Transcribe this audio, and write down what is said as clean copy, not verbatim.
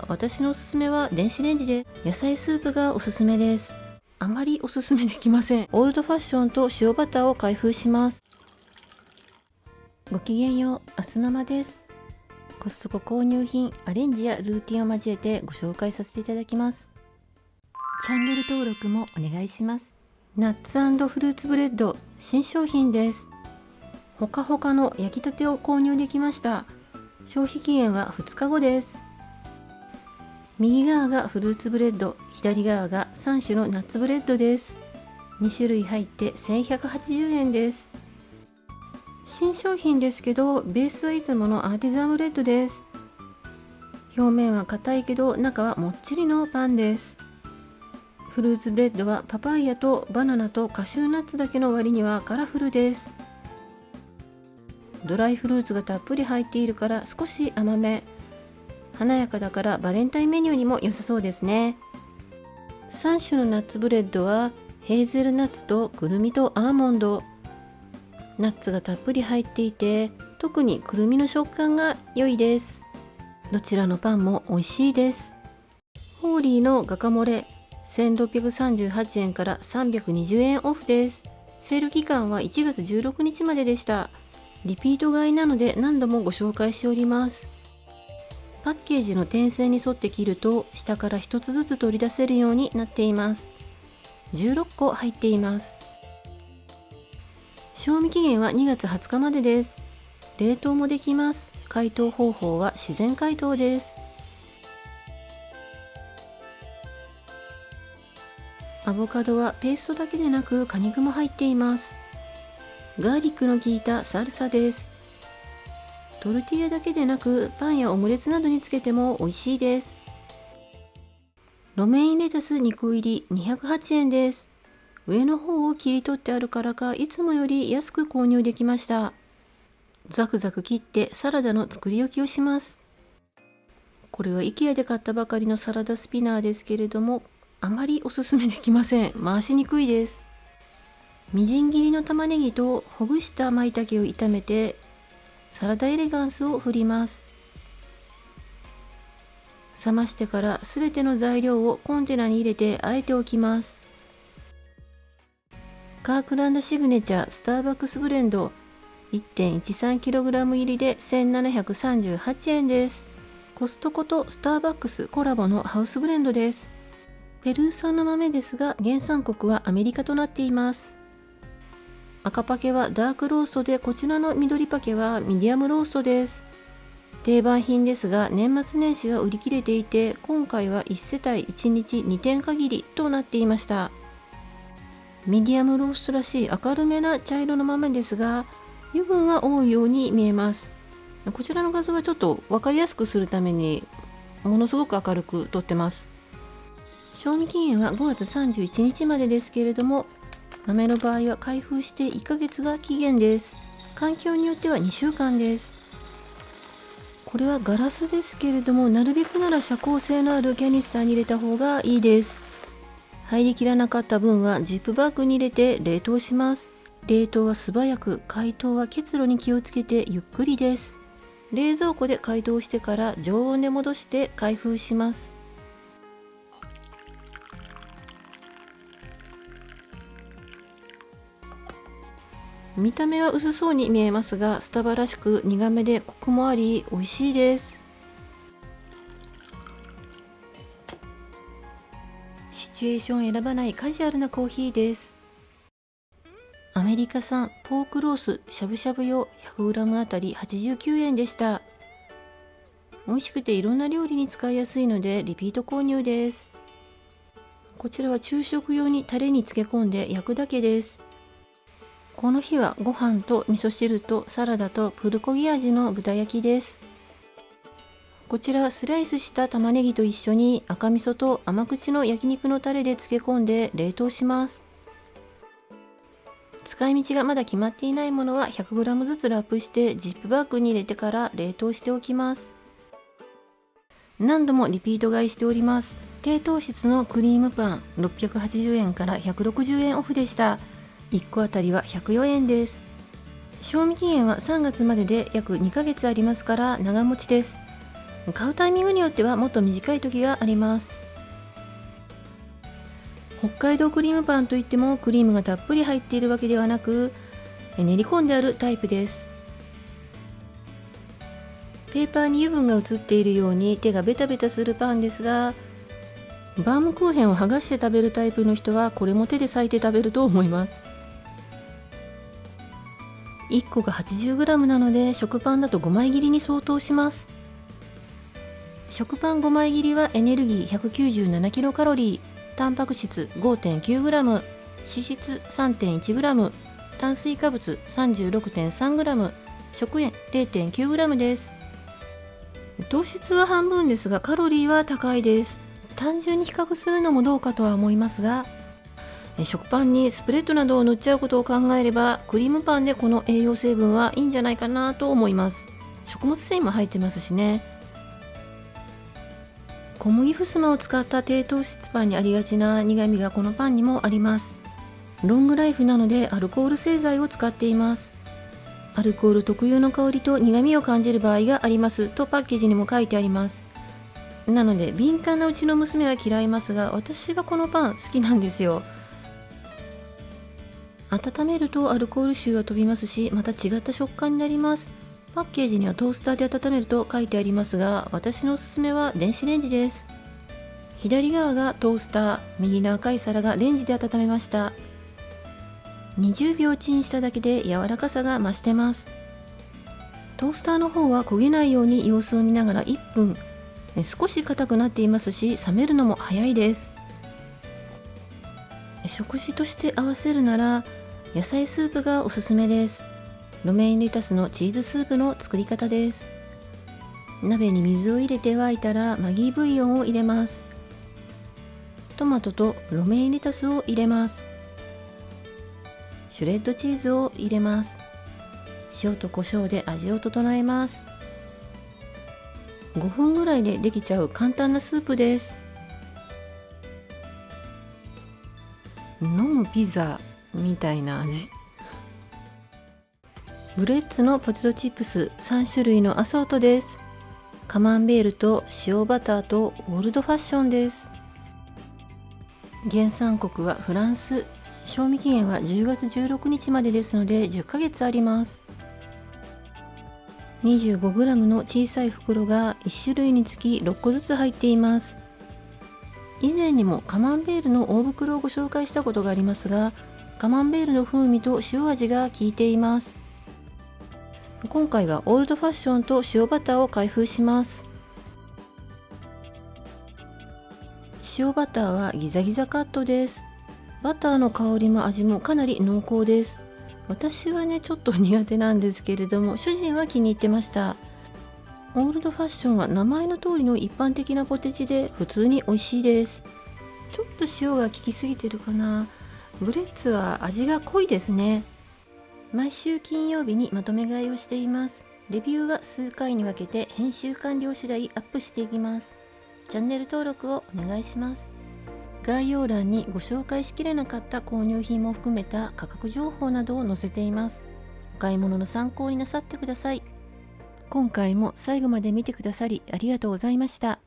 が、私のおすすめは電子レンジで野菜スープがおすすめです。あまりおすすめできません。オールドファッションと塩バターを開封します。ごきげんよう、あすママです。コストコ購入品、アレンジやルーティンを交えてご紹介させていただきます。チャンネル登録もお願いします。ナッツ&フルーツブレッド、新商品です。ほかほかの焼きたてを購入できました。消費期限は2日後です。右側がフルーツブレッド、左側が3種のナッツブレッドです。2種類入って1180円です。新商品ですけど、ベースはいつものアーティザンブレッドです。表面は硬いけど中はもっちりのパンです。フルーツブレッドはパパイヤとバナナとカシューナッツだけの割にはカラフルです。ドライフルーツがたっぷり入っているから少し甘め。華やかだからバレンタインメニューにも良さそうですね。3種のナッツブレッドはヘーゼルナッツとくるみとアーモンド。ナッツがたっぷり入っていて、特にくるみの食感が良いです。どちらのパンも美味しいです。ホーリーのガカモレ、1638円から320円オフです。セール期間は1月16日まででした。リピート買いなので何度もご紹介しております。パッケージの点線に沿って切ると下から1つずつ取り出せるようになっています。16個入っています。賞味期限は2月20日までです。冷凍もできます。解凍方法は自然解凍です。アボカドはペーストだけでなく果肉も入っています。ガーリックの効いたサルサです。トルティーヤだけでなくパンやオムレツなどにつけても美味しいです。ロメインレタス2個入り208円です。上の方を切り取ってあるからか、いつもより安く購入できました。ザクザク切ってサラダの作り置きをします。これは IKEA で買ったばかりのサラダスピナーですけれども、あまりおすすめできません。回しにくいです。みじん切りの玉ねぎとほぐした舞茸を炒めて、サラダエレガンスを振ります。冷ましてからすべての材料をコンテナに入れてあえておきます。カークランドシグネチャースターバックスブレンド 1.13kg 入りで1738円です。コストコとスターバックスコラボのハウスブレンドです。ペルー産の豆ですが原産国はアメリカとなっています。赤パケはダークローストで、こちらの緑パケはミディアムローストです。定番品ですが年末年始は売り切れていて、今回は1世帯1日2点限りとなっていました。ミディアムローストらしい明るめな茶色の豆ですが、油分は多いように見えます。こちらの画像はちょっと分かりやすくするためにものすごく明るく撮ってます。賞味期限は5月31日までですけれども、豆の場合は開封して1ヶ月が期限です。環境によっては2週間です。これはガラスですけれども、なるべくなら遮光性のあるキャニスターに入れた方がいいです。入りきらなかった分はジップバッグに入れて冷凍します。冷凍は素早く、解凍は結露に気をつけてゆっくりです。冷蔵庫で解凍してから常温で戻して開封します。見た目は薄そうに見えますが、スタバらしく苦めでコクもあり美味しいです。シチュエーション選ばないカジュアルなコーヒーです。アメリカ産ポークロースしゃぶしゃぶ用 100g あたり89円でした。美味しくていろんな料理に使いやすいのでリピート購入です。こちらは昼食用にタレに漬け込んで焼くだけです。この日はご飯と味噌汁とサラダとプルコギ味の豚焼きです。こちらはスライスした玉ねぎと一緒に赤味噌と甘口の焼肉のタレで漬け込んで冷凍します。使い道がまだ決まっていないものは 100g ずつラップしてジップバッグに入れてから冷凍しておきます。何度もリピート買いしております。低糖質のクリームパン680円から160円オフでした。1個あたりは104円です。賞味期限は3月までで約2ヶ月ありますから長持ちです。買うタイミングによってはもっと短い時があります。北海道クリームパンといってもクリームがたっぷり入っているわけではなく、練り込んであるタイプです。ペーパーに油分が移っているように手がベタベタするパンですが、バームクーヘンを剥がして食べるタイプの人はこれも手で裂いて食べると思います。1個が 80g なので食パンだと5枚切りに相当します。食パン5枚切りはエネルギー 197kcal、タンパク質 5.9g、脂質 3.1g、炭水化物 36.3g、食塩 0.9g です。糖質は半分ですがカロリーは高いです。単純に比較するのもどうかとは思いますが、食パンにスプレッドなどを塗っちゃうことを考えればクリームパンでこの栄養成分はいいんじゃないかなと思います。食物繊維も入ってますしね。小麦ふすまを使った低糖質パンにありがちな苦味がこのパンにもあります。ロングライフなのでアルコール製剤を使っています。アルコール特有の香りと苦味を感じる場合がありますとパッケージにも書いてあります。なので敏感なうちの娘は嫌いますが、私はこのパン好きなんですよ。温めるとアルコール臭は飛びますし、また違った食感になります。パッケージにはトースターで温めると書いてありますが、私のおすすめは電子レンジです。左側がトースター、右の赤い皿がレンジで温めました。20秒チンしただけで柔らかさが増してます。トースターの方は焦げないように様子を見ながら1分。少し硬くなっていますし、冷めるのも早いです。食事として合わせるなら野菜スープがおすすめです。ロメインレタスのチーズスープの作り方です。鍋に水を入れて沸いたらマギーブイヨンを入れます。トマトとロメインレタスを入れます。シュレッドチーズを入れます。塩と胡椒で味を整えます。5分ぐらいでできちゃう簡単なスープです。飲むピザみたいな味。ブレッツのポテトチップス3種類のアソートです。カマンベールと塩バターとオールドファッションです。原産国はフランス。賞味期限は10月16日までですので10ヶ月あります。25g の小さい袋が1種類につき6個ずつ入っています。以前にもカマンベールの大袋をご紹介したことがありますが、カマンベールの風味と塩味が効いています。今回はオールドファッションと塩バターを開封します。塩バターはギザギザカットです。バターの香りも味もかなり濃厚です。私はねちょっと苦手なんですけれども、主人は気に入ってました。オールドファッションは名前の通りの一般的なポテチで普通に美味しいです。ちょっと塩が効きすぎてるかな。ブレッツは味が濃いですね。毎週金曜日にまとめ買いをしています。レビューは数回に分けて編集完了次第アップしていきます。チャンネル登録をお願いします。概要欄にご紹介しきれなかった購入品も含めた価格情報などを載せています。お買い物の参考になさってください。今回も最後まで見てくださりありがとうございました。